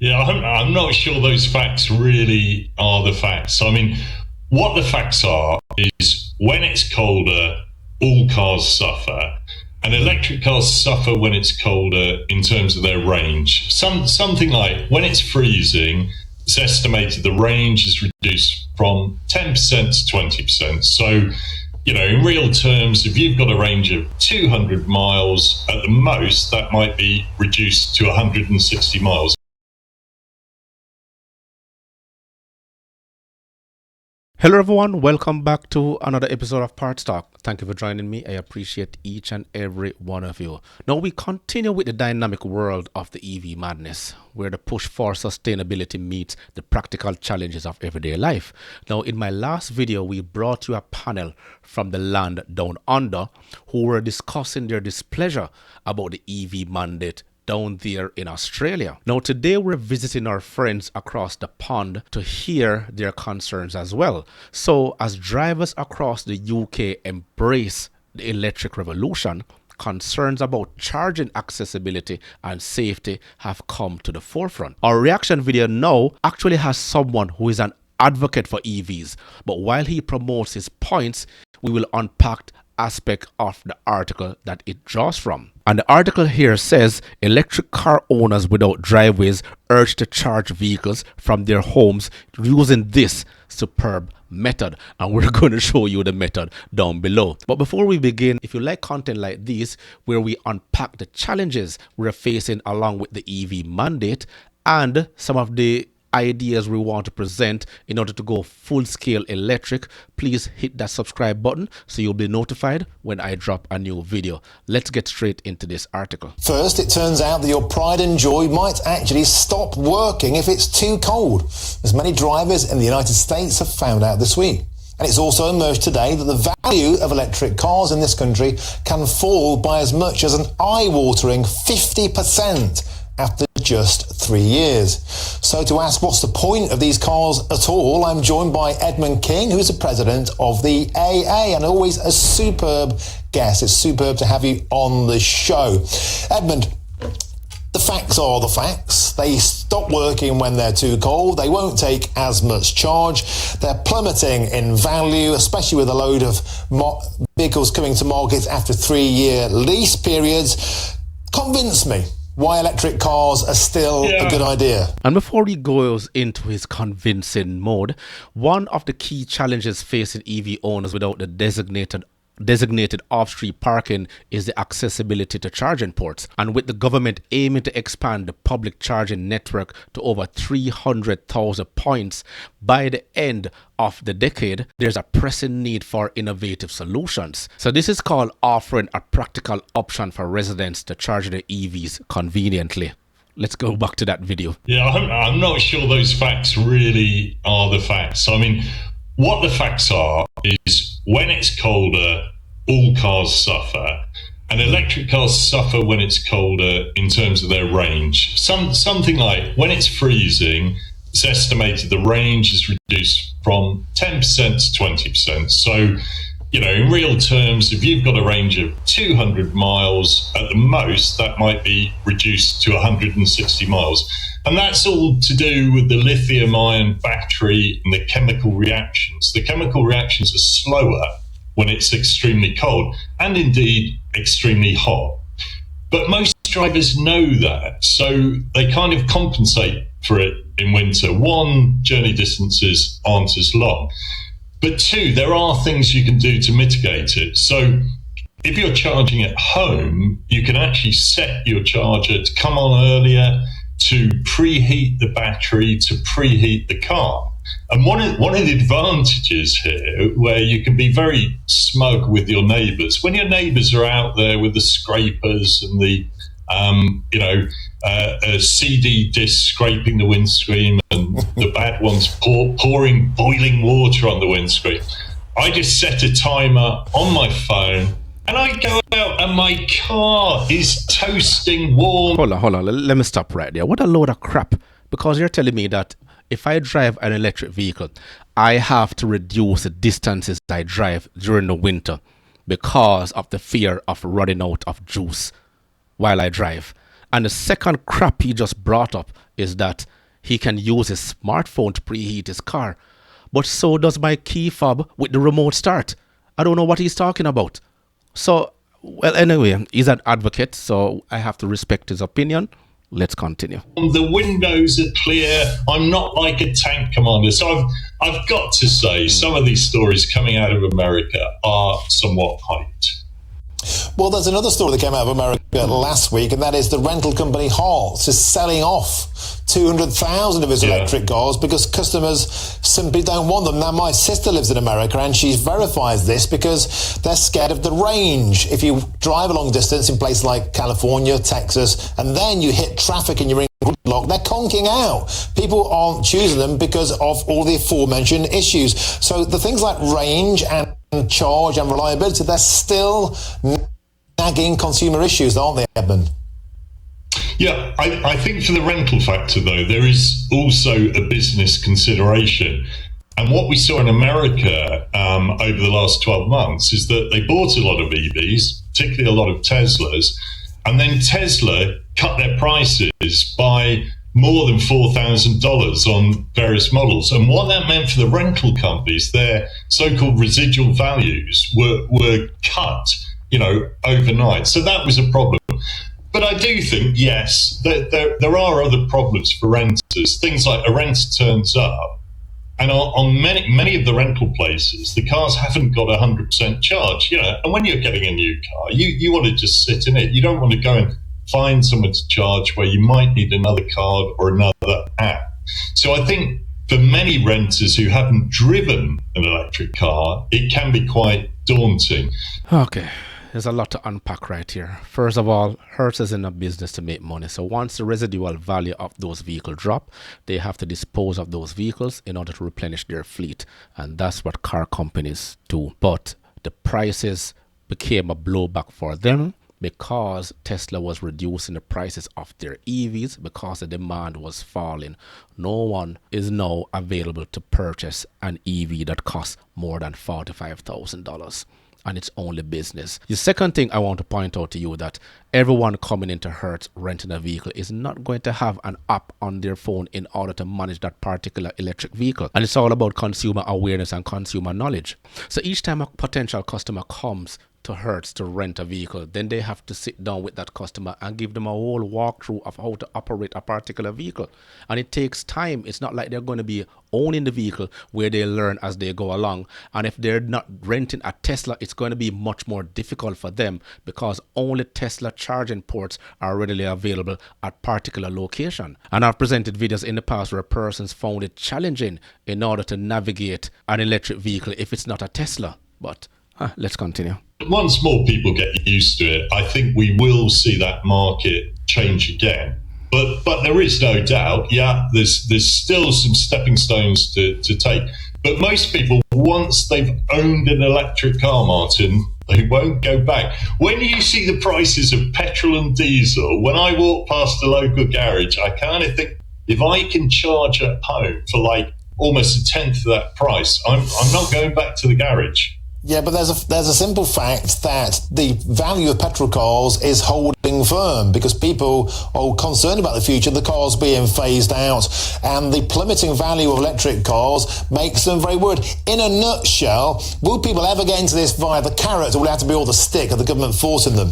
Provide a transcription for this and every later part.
Yeah, I'm not sure those facts really are the facts. I mean, what the facts are is when it's colder, all cars suffer. And electric cars suffer when it's colder in terms of their range. Something like when it's freezing, it's estimated the range is reduced from 10% to 20%. So, in real terms, if you've got a range of 200 miles at the most, that might be reduced to 160 miles. Hello everyone, welcome back to another episode of Parts Talk. Thank you for joining me. I appreciate each and every one of you. Now we continue with the dynamic world of the EV madness, where the push for sustainability meets the practical challenges of everyday life. Now in my last video, we brought you a panel from the land down under who were discussing their displeasure about the EV mandate down there in Australia. Now today we're visiting our friends across the pond to hear their concerns as well. So as drivers across the UK embrace the electric revolution, concerns about charging accessibility and safety have come to the forefront. Our reaction video now actually has someone who is an advocate for EVs, but while he promotes his points, we will unpack aspect of the article that it draws from. And the article here says electric car owners without driveways urge to charge vehicles from their homes using this superb method, and we're going to show you the method down below. But before we begin, if you like content like this where we unpack the challenges we're facing along with the EV mandate and some of the ideas we want to present in order to go full-scale electric, please hit that subscribe button so you'll be notified when I drop a new video. Let's get straight into this article. First, it turns out that your pride and joy might actually stop working if it's too cold, as many drivers in the United States have found out this week. And it's also emerged today that the value of electric cars in this country can fall by as much as an eye-watering 50% after just 3 years. So to ask what's the point of these cars at all, I'm joined by Edmund King, who's the president of the AA, and always a superb guest. It's superb to have you on the show. Edmund, the facts are the facts. They stop working when they're too cold. They won't take as much charge. They're plummeting in value, especially with a load of vehicles coming to market after 3-year lease periods. Convince me why electric cars are still a good idea. And before he goes into his convincing mode, one of the key challenges facing EV owners without the designated off-street parking is the accessibility to charging ports. And with the government aiming to expand the public charging network to over 300,000 points by the end of the decade, there's a pressing need for innovative solutions. So this is called offering a practical option for residents to charge their EVs conveniently. Let's go back to that video. Yeah, I'm not sure those facts really are the facts. I mean, what the facts are is when it's colder, all cars suffer. And electric cars suffer when it's colder in terms of their range. Something like when it's freezing, it's estimated the range is reduced from 10% to 20%. So, in real terms, if you've got a range of 200 miles at the most, that might be reduced to 160 miles. And that's all to do with the lithium-ion battery and the chemical reactions. The chemical reactions are slower when it's extremely cold and indeed extremely hot. But most drivers know that, so they kind of compensate for it in winter. One, journey distances aren't as long. But two, there are things you can do to mitigate it. So if you're charging at home, you can actually set your charger to come on earlier, to preheat the battery, to preheat the car. And one of the advantages here, where you can be very smug with your neighbours, when your neighbours are out there with the scrapers and the a CD disc scraping the windscreen and the bad ones pouring boiling water on the windscreen, I just set a timer on my phone and I go out and my car is toasting warm. Hold on. Let me stop right there. What a load of crap. Because you're telling me that if I drive an electric vehicle, I have to reduce the distances I drive during the winter because of the fear of running out of juice while I drive. And the second crap he just brought up is that he can use his smartphone to preheat his car. But so does my key fob with the remote start. I don't know what he's talking about. So, well, anyway, he's an advocate, so I have to respect his opinion. Let's continue. The windows are clear. I'm not like a tank commander. So I've got to say, some of these stories coming out of America are somewhat hyped. Well, there's another story that came out of America last week, and that is the rental company Hertz is selling off 200,000 of its electric cars because customers simply don't want them. Now, my sister lives in America, and she verifies this because they're scared of the range. If you drive a long distance in places like California, Texas, and then you hit traffic and you're in gridlock, they're conking out. People aren't choosing them because of all the aforementioned issues. So the things like range and charge and reliability, they're still nagging consumer issues, aren't they, Edmund? Yeah, I think for the rental factor, though, there is also a business consideration. And what we saw in America over the last 12 months is that they bought a lot of EVs, particularly a lot of Teslas, and then Tesla cut their prices by more than $4,000 on various models. And what that meant for the rental companies, their so-called residual values were cut, overnight. So that was a problem. But I do think, yes, there are other problems for renters. Things like a renter turns up, and on many of the rental places, the cars haven't got 100% charge. And when you're getting a new car, you want to just sit in it. You don't want to go and find someone to charge where you might need another card or another app. So I think for many renters who haven't driven an electric car, it can be quite daunting. Okay. There's a lot to unpack right here. First of all, Hertz is in a business to make money. So once the residual value of those vehicles drop, they have to dispose of those vehicles in order to replenish their fleet. And that's what car companies do. But the prices became a blowback for them because Tesla was reducing the prices of their EVs because the demand was falling. No one is now available to purchase an EV that costs more than $45,000. And it's only business. The second thing I want to point out to you that everyone coming into Hertz renting a vehicle is not going to have an app on their phone in order to manage that particular electric vehicle. And it's all about consumer awareness and consumer knowledge. So each time a potential customer comes to Hertz to rent a vehicle, then they have to sit down with that customer and give them a whole walkthrough of how to operate a particular vehicle. And it takes time. It's not like they're going to be owning the vehicle where they learn as they go along. And if they're not renting a Tesla, it's going to be much more difficult for them because only Tesla charging ports are readily available at particular location. And I've presented videos in the past where persons found it challenging in order to navigate an electric vehicle if it's not a Tesla. But let's continue. Once more people get used to it, I think we will see that market change again. But there is no doubt, there's still some stepping stones to take. But most people, once they've owned an electric car, Martin, they won't go back. When you see the prices of petrol and diesel, when I walk past a local garage, I kind of think, if I can charge at home for like almost a tenth of that price, I'm not going back to the garage. Yeah, but there's a simple fact that the value of petrol cars is holding firm because people are concerned about the future, the cars being phased out, and the plummeting value of electric cars makes them very worried. In a nutshell, will people ever get into this via the carrot, or will it have to be all the stick of the government forcing them?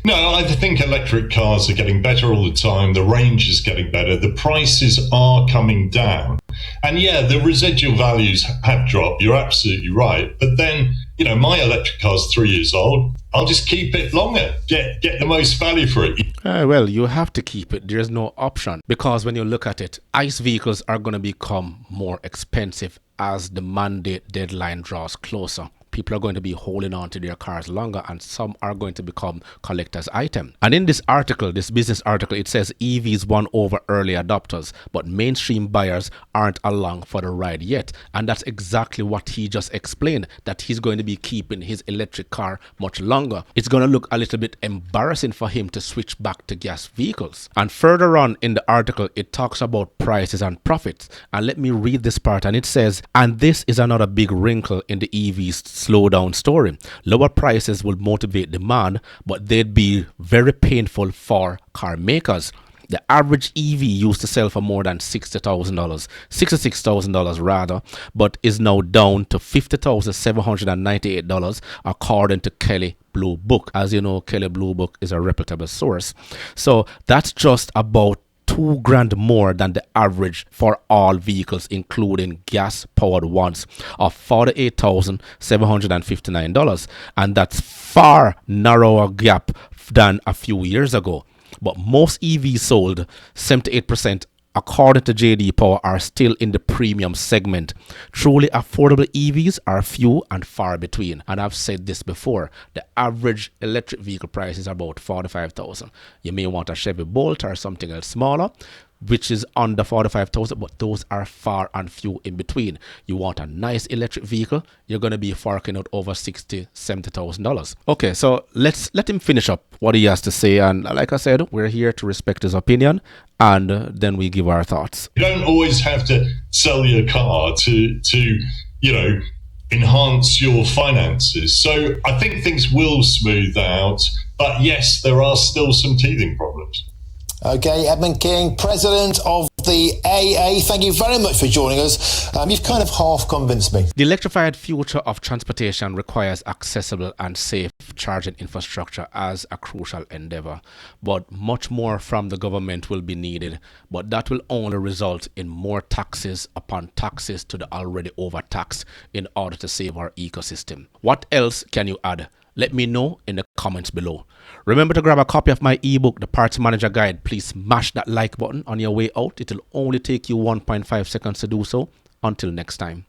No, I think electric cars are getting better all the time. The range is getting better. The prices are coming down. And the residual values have dropped. You're absolutely right. But then, my electric car's 3 years old. I'll just keep it longer, get the most value for it. Well, you have to keep it. There's no option. Because when you look at it, ICE vehicles are going to become more expensive as the mandate deadline draws closer. People are going to be holding on to their cars longer, and some are going to become collector's item. And in this article, this business article, it says EVs won over early adopters, but mainstream buyers aren't along for the ride yet. And that's exactly what he just explained, that he's going to be keeping his electric car much longer. It's going to look a little bit embarrassing for him to switch back to gas vehicles. And further on in the article, it talks about prices and profits. And let me read this part, and it says, and this is another big wrinkle in the EV's slowdown story. Lower prices will motivate demand, but they'd be very painful for car makers. The average EV used to sell for more than $60,000, $66,000 rather, but is now down to $50,798 according to Kelley Blue Book. As you know, Kelley Blue Book is a reputable source. So that's just about $2,000 more than the average for all vehicles, including gas-powered ones, of $48,759, and that's far narrower gap than a few years ago. But most EVs sold, 78%, according to JD Power, are still in the premium segment. Truly affordable EVs are few and far between. And I've said this before, the average electric vehicle price is about $45,000. You may want a Chevy Bolt or something else smaller, which is under $45,000, but those are far and few in between. You want a nice electric vehicle, you're going to be forking out over $60,000, $70,000. Okay, so let's let him finish up what he has to say. And like I said, we're here to respect his opinion, and then we give our thoughts. You don't always have to sell your car to enhance your finances. So I think things will smooth out, but yes, there are still some teething problems. Okay, Edmund King, President of the AA, thank you very much for joining us. You've kind of half convinced me. The electrified future of transportation requires accessible and safe charging infrastructure as a crucial endeavor, but much more from the government will be needed, but that will only result in more taxes upon taxes to the already overtaxed in order to save our ecosystem. What else can you add? Let me know in the comments below. Remember to grab a copy of my ebook, The Parts Manager Guide. Please smash that like button on your way out. It will only take you 1.5 seconds to do so. Until next time.